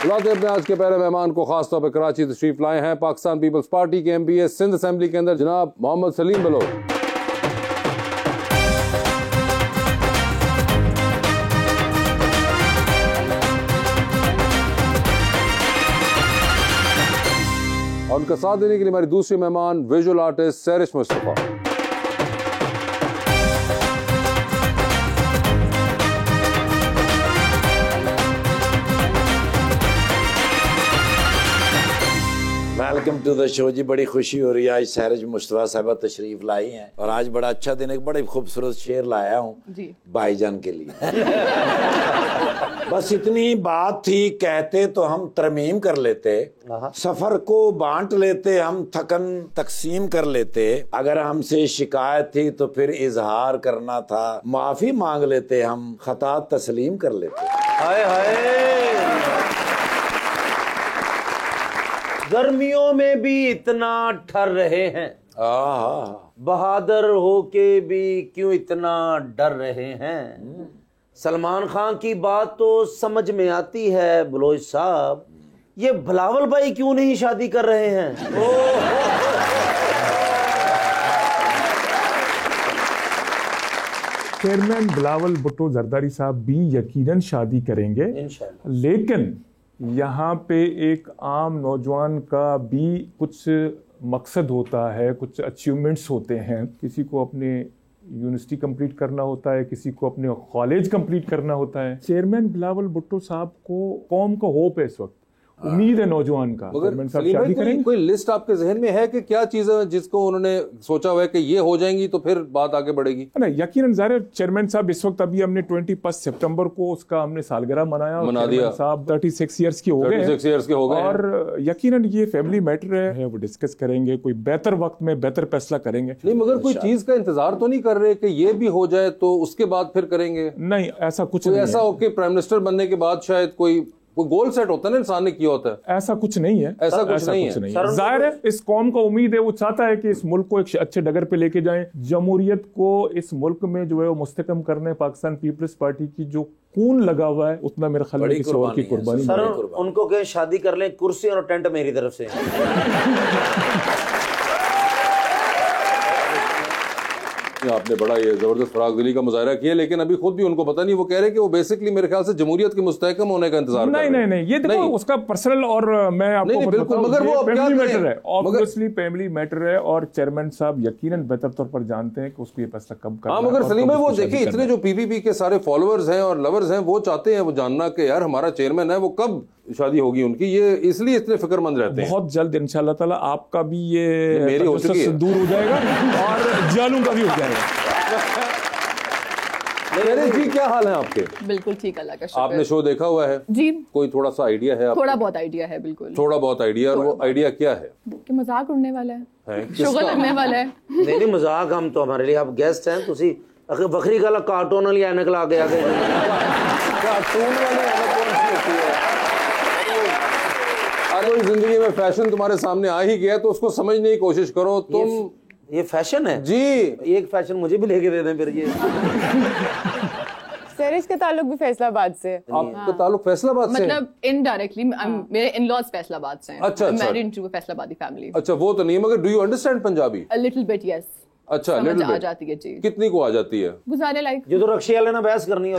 बुलाते अपने आज के पहले मेहमान को खास तौर पर कराची तशरीफ लाए हैं पाकिस्तान पीपल्स पार्टी के MPA सिंध असेंबली के अंदर जनाब मोहम्मद सलीम बलोच। और उनका साथ देने के लिए हमारी दूसरी मेहमान visual artist Sairish Mustafa. Welcome to the show जी। बड़ी खुशी हो रही है, आज सैरिश मुस्तफा साहबा तशरीफ लाई हैं और आज बड़ा अच्छा दिन है। बड़े खूबसूरत शेर लाया हूँ भाईजान के लिए। बस इतनी बात थी, कहते तो हम तरमीम कर लेते, सफर को बांट लेते, हम थकन तकसीम कर लेते। अगर हमसे शिकायत थी तो फिर इजहार करना था, माफी मांग लेते, हम खता तस्लीम कर लेते। हाय हाय, गर्मियों में भी इतना ठर रहे हैं, बहादुर होके भी क्यों इतना डर रहे हैं। सलमान खान की बात तो समझ में आती है बलोच साहब, ये बिलावल भाई क्यों नहीं शादी कर रहे हैं। चेयरमैन बिलावल भुट्टो जरदारी साहब भी यकीनन शादी करेंगे इंशाअल्लाह, लेकिन यहाँ पे एक आम नौजवान का भी कुछ मकसद होता है, कुछ अचीवमेंट्स होते हैं। किसी को अपने यूनिवर्सिटी कंप्लीट करना होता है, किसी को अपने कॉलेज कंप्लीट करना होता है। चेयरमैन बिलावल भुट्टो साहब को कौम का होप है, इस वक्त उम्मीद है नौजवान का। मगर सलीम भाई कोई लिस्ट आपके जहन में है कि क्या चीज है जिसको उन्होंने सोचा हुआ है कि ये हो जाएंगी तो फिर बात आगे बढ़ेगी? ना, यकीनन ज़ाहिर चेयरमैन साहब इस वक्त अभी हमने 21 सितंबर को उसका हमने सालगिरह मना दिया साहब। 36 इयर्स के हो गए और यकीनन ये फैमिली मैटर है, वो डिस्कस करेंगे, कोई बेहतर वक्त में बेहतर फैसला करेंगे। नहीं, मगर कोई चीज का इंतजार तो नहीं कर रहे कि ये भी हो जाए तो उसके बाद फिर करेंगे? नहीं, ऐसा कुछ नहीं। ऐसा हो कि प्राइम मिनिस्टर बनने के बाद शायद कोई गोल सेट होता है ना, इंसान ने किया होता है। ऐसा कुछ नहीं है, ऐसा कुछ नहीं है। जाहिर है इस कौम का उम्मीद है, वो चाहता है कि इस मुल्क को एक अच्छे डगर पे लेके जाएं। जमहूरियत को इस मुल्क में जो है वो मुस्तकम करने पाकिस्तान पीपल्स पार्टी की जो खून लगा हुआ है, उतना मेरे ख्याल में किसी और की कुर्बानी। सर उनको कहें शादी कर लें, कुर्सी और टेंट मेरी तरफ से। आपने बड़ा ये जबरदस्त फराग दिली का मुजाहरा किया, लेकिन अभी खुद भी उनको पता नहीं, वो कह रहे कि वो बेसिकली मेरे ख्याल से जमहूरियत के मुस्तहकम होने का इंतजार कर रहे हैं। नहीं, ये देखो उसका पर्सनल और मैं आपको बिल्कुल, मगर वो फैमिली मैटर है, ऑब्वियसली फैमिली मैटर है और चेयरमैन साहब यकीनन बेहतर तौर पर जानते हैं कि उसको ये फैसला कब करना है। मगर सलीम भाई वो देखिए, इतने जो PPP के सारे फॉलोअर्स हैं और लवर्स हैं, वो चाहते हैं वो जानना कि यार हमारा चेयरमैन है, वो कब शादी होगी उनकी, ये इसलिए इतने फिक्रमंद रहते हैं। बहुत जल्द इंशाल्लाह ताला आपका भी ये मेरी हो चुकी है, दूर हो जाएगा और जानू का भी हो जाएगा। जी क्या हाल है आपके? बिल्कुल ठीक, अल्लाह का शुक्र। आपने शो देखा हुआ है जी? कोई थोड़ा सा आइडिया है? थोड़ा बहुत आइडिया है, बिल्कुल थोड़ा बहुत आइडिया। और वो आइडिया क्या है? कि मजाक उड़ने वाला है, शुगर लगने वाला है। नहीं मजाक, हम तो हमारे लिए आप गेस्ट हैं, तुसी बकरी गला कार्टून वाली ऐनक ला के आ गए। कार्टून वाली ऐनक कौन सी होती है? अरे जिंदगी में फैशन तुम्हारे सामने आ ही गया तो उसको समझने की कोशिश करो तुम। ये फैशन है जी, एक फैशन मुझे भी लेके दे दें फिर। ये सैरिश का ताल्लुक भी फैसलाबाद से। आपका ताल्लुक फैसलाबाद से? मतलब इनडायरेक्टली मेरे इन-लॉज फैसलाबाद से हैं। अच्छा, मैरिड टू अ फैसलाबादी फैमिली। अच्छा, वो तो नहीं, मगर do you understand Punjabi? A little bit, yes. अच्छा, समझ आ जाती है जी। कितनी को आ जाती है? गुजारे लाइक। ये तो रक्शे वाले ना बहस करनी है।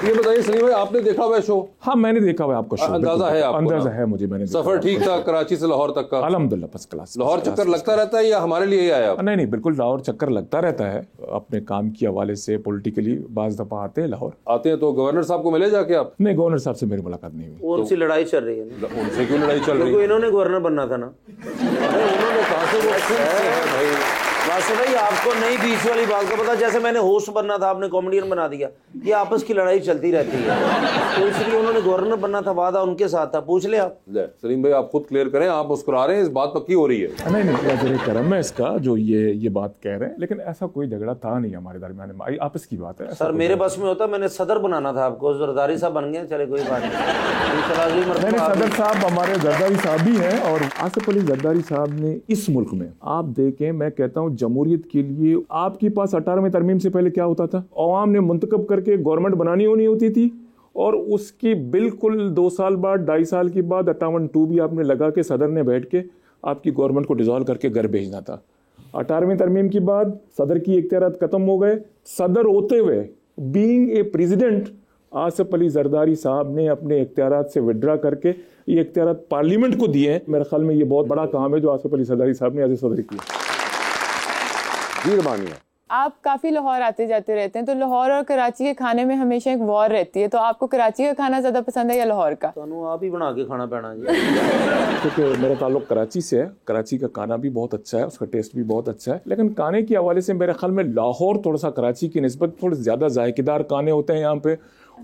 ये बताइए सलीम भाई, आपने देखा हुआ शो? हाँ, मैंने देखा हुआ आपको शो। अंदाजा है आपको? अंदाजा है मुझे, मैंने सफर ठीक था कराची से लाहौर तक का? अल्हम्दुलिल्लाह फर्स्ट क्लास। लाहौर चक्कर लगता रहता है या हमारे लिए ही आया? नहीं, बिल्कुल लाहौर चक्कर लगता रहता है, अपने काम के हवाले से पॉलिटिकली बाज दफा आते हैं लाहौर। आते हैं तो गवर्नर साहब को मिले जाके आप? नहीं, गवर्नर साहब से मेरी मुलाकात नहीं हुई। उनसे लड़ाई चल रही है। उनसे क्यों लड़ाई चल रही है? इन्होंने गवर्नर बनना था ना। उन्होंने कहा से भाई वासु भाई आपको नई बीच वाली बात का पता, जैसे मैंने होस्ट बनना था आपने कॉमेडियन बना दिया। ये आपस की लड़ाई चलती रहती है, तो इसलिए उन्होंने गवर्नर बनना था, वादा उनके साथ था। पूछ ले आप। सलीम भाई आप खुद क्लियर करें, आप मुस्कुरा रहे हैं, इस बात पक्की हो रही है? नहीं, करम है इसका जो ये बात कह रहे हैं, लेकिन ऐसा कोई झगड़ा था नहीं हमारे दरमियान, आपस की बात है। सर मेरे बस में होता, मैंने सदर बनाना था आपको, जरदारी साहब बन गए, चले कोई बात नहीं। सदर साहब हमारे जरदारी साहब भी हैं और आसिफ अली जरदारी साहब ने इस मुल्क में, आप देखें, मैं कहता हूँ जमहूरियत के लिए आपके पास 18वें तरमीम से पहले क्या होता था? अवाम ने मुंतखब करके गवर्नमेंट बनानी होती थी और उसकी बिल्कुल 2 साल बाद 2.5 साल के बाद 58(2) भी आपने लगा के सदर ने बैठ के आपकी गवर्नमेंट को डिसॉल्व करके घर भेजना था। 18वीं तरमीम के बाद सदर की इख्तियारात खत्म हो गए। सदर होते हुए being a president Asif Ali Zardari साहब ने अपने इख्तियारात से विड्रा करके ये इख्तियारात पार्लियामेंट को दिए हैं। मेरे ख्याल में ये बहुत बड़ा काम है जो आसिफ अली जरदारी साहब ने एज ए सदर किया। जी रबानिया, आप काफी लाहौर आते जाते रहते हैं, तो लाहौर और कराची के खाने में हमेशा एक वॉर रहती है, तो आपको कराची का खाना ज्यादा पसंद है या लाहौर का? तो आप ही बना के खाना पैना जी। क्योंकि मेरा ताल्लुक कराची से है, कराची का खाना भी बहुत अच्छा है, उसका टेस्ट भी बहुत अच्छा है, लेकिन खाने के हवाले से मेरे ख्याल में लाहौर थोड़ा सा कराची की निस्बत थोड़े ज़्यादा जायकेदार खाने होते हैं यहाँ पे,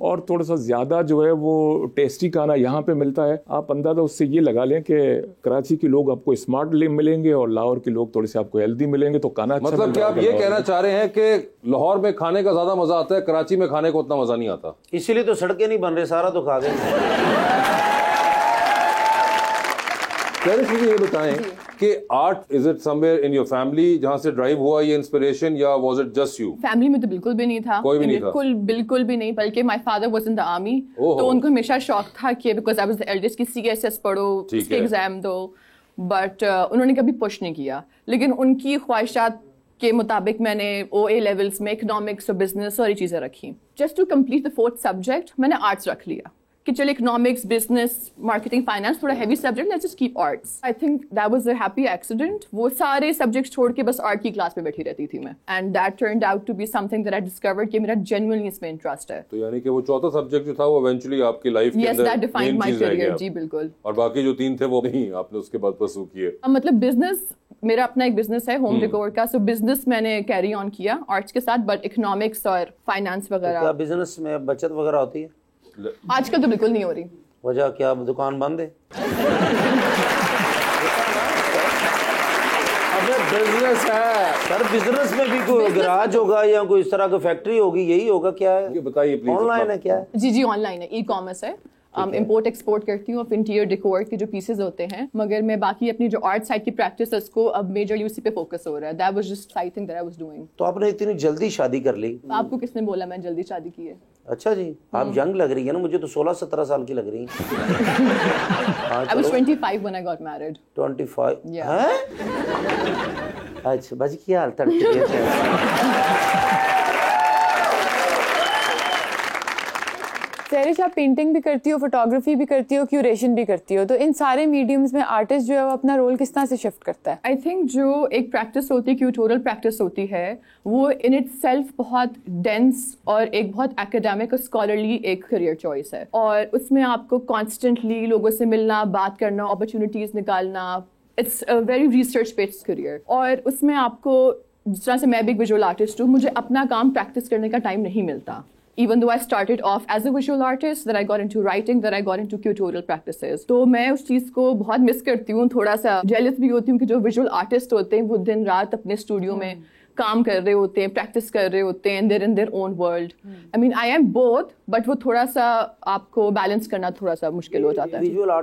और थोड़ा सा ज़्यादा जो है वो टेस्टी खाना यहाँ पे मिलता है। आप अंदाज़ा उससे ये लगा लें कि कराची के लोग आपको स्मार्ट मिलेंगे और लाहौर के लोग थोड़े से आपको हेल्दी मिलेंगे, तो खाना अच्छा। मतलब क्या आप ये कहना चाह रहे हैं कि लाहौर में खाने का ज्यादा मजा आता है, कराची में खाने को उतना मजा नहीं आता? इसीलिए तो सड़कें नहीं बन रहे, सारा तो खा गए। मुझे ये बताएं कि art is it somewhere in your family जहां से ड्राइव हुआ ये इंस्पिरेशन, या was it just you? Family में तो बिल्कुल भी नहीं था, कोई भी नहीं था, बिल्कुल भी नहीं। बल्कि my father was in the army, तो उनको हमेशा शौक था कि because I was the eldest कि सीएसएस पढ़ो, उसके एग्जाम दो, बट उन्होंने कभी पुश नहीं किया। लेकिन उनकी ख्वाहिशात के मुताबिक मैंने OA लेवल्स में इकोनॉमिक्स और बिजनेस और ये चीज़ें रखी। Just to complete the 4th subject मैंने आर्ट्स रख लिया कि चलो इकोनॉमिक्स, बिजनेस, मार्केटिंग, फाइनेंस थोड़ा heavy subject, let's just keep arts. I think that was a happy accident. वो सारे सब्जेक्ट्स छोड़ के बस आर्ट की क्लास में बैठी रहती थी मैं, and that turned out to be something that I discovered कि मेरा जेन्युइनली इसमें इंटरेस्ट है। तो यानी कि वो चौथा सब्जेक्ट जो था वो इवेंचुअली आपकी लाइफ के अंदर दैट डिफाइंड माय करियर। जी बिल्कुल। और बाकी जो 3 थे वो नहीं आपने उसके बाद परस्यू किए? मतलब बिजनेस, मेरा अपना एक बिजनेस है होम डेकोर का, सो बिजनेस मैंने कैरी ऑन किया आर्ट्स के साथ, बट इकोनॉमिक्स और फाइनेंस वगैरह। क्या बिजनेस में बचत वगैरह होती है? आजकल तो बिल्कुल नहीं हो रही। वजह क्या, दुकान बंद है? अबे बिजनेस है सर, बिजनेस में भी कोई गैराज होगा या कोई इस तरह की फैक्ट्री होगी, यही होगा? क्या है ये बताइए प्लीज। ऑनलाइन है क्या है? जी ऑनलाइन है, ई-कॉमर्स है। इम्पोर्ट एक्सपोर्ट करती हूँ, इंटीरियर डेकोर के जो पीसेस होते हैं, मगर मैं बाकी अपनी जो आर्ट साइड की प्रैक्टिस है उसको अब मेजरली उसी पे फोकस हो रहा है। That was just I think that I was doing. तो आपने इतनी जल्दी शादी कर ली? आपको किसने बोला मैं जल्दी शादी की है? अच्छा जी, आप यंग लग रही है ना, मुझे तो 16-17 साल की लग रही है। I was 25 when I got married. 25? Yeah. हैं? अच्छा बाजी की हाल तड़के सहरिश, आप पेंटिंग भी करती हो, फोटोग्राफी भी करती हो, क्यूरेशन भी करती हो, तो इन सारे मीडियम्स में आर्टिस्ट जो है वो अपना रोल किस तरह से शिफ्ट करता है? आई थिंक जो एक प्रैक्टिस होती है, क्यूटोरियल प्रैक्टिस होती है, वो इन इट सेल्फ बहुत डेंस और एक बहुत एकेडमिक और स्कॉलरली एक करियर चॉइस है, और उसमें आपको कॉन्स्टेंटली लोगों से मिलना, बात करना, अपॉर्चुनिटीज निकालना, it's a very research based career. और उसमें आपको, जिस तरह से मैं भी एक विजुअल आर्टिस्ट हूँ, मुझे अपना काम प्रैक्टिस करने का टाइम नहीं मिलता। Even though I started off as a visual artist, then I got into writing, then I got into tutorial practices. तो मैं उस चीज़ को बहुत मिस करती हूँ, थोड़ा सा जेलस भी होती हूँ कि जो विजुअल आर्टिस्ट होते हैं वो दिन रात अपने स्टूडियो में काम कर रहे होते हैं, प्रैक्टिस कर रहे होते हैं, they're in their own world. I mean, I am both, but वो थोड़ा सा आपको बैलेंस करना थोड़ा सा मुश्किल हो जाता है। Visual art